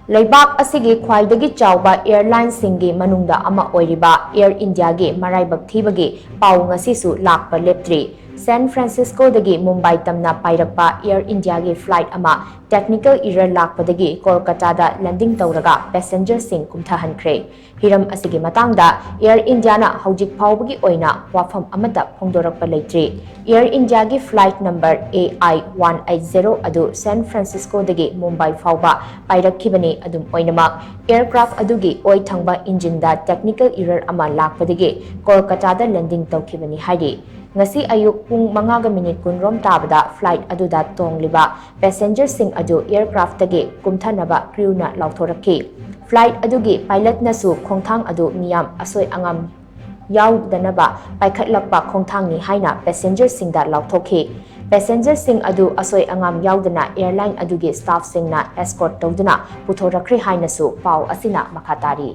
LEIBAK ASIGI KHWAIDAGI CHAOBA AIRLINE SINGI MANUNGDA AMA OIRIBA AIR INDIA GI MARAIBAK THIBAGI PAU NGASISU LAKPA LEPTRI San Francisco dagi Mumbai tamna PAIRAKPA Air India gi flight ama technical error lakpadagi KOLKATA da landing Touraga passenger sing Kumthahankhre hiram asigi matangda Air India na haujik phawbagi oina wafam amata phongdorakpa leitri Air India gi flight number AI180 adu San Francisco dagi Mumbai phawba pairakkhibani adum oinamak aircraft adugi oi thangba engine da technical error ama lakpadagi KOLKATA da landing tawkhibani haidi ngasi ayuk pung 5 kunrom tabada flight aduda tongliba passenger sing adu aircraft tagi kumthanaba crew na lauthorakki flight adugi pilot nasu khongthang adu miyam asoi angam yauddanaba paikhatlakpa khongthang ni haina passenger sing da lauthokhi passenger sing adu asoi angam yaudana airline adugi staff sing na escort tawduna puthorakri haina su pau asina makhatari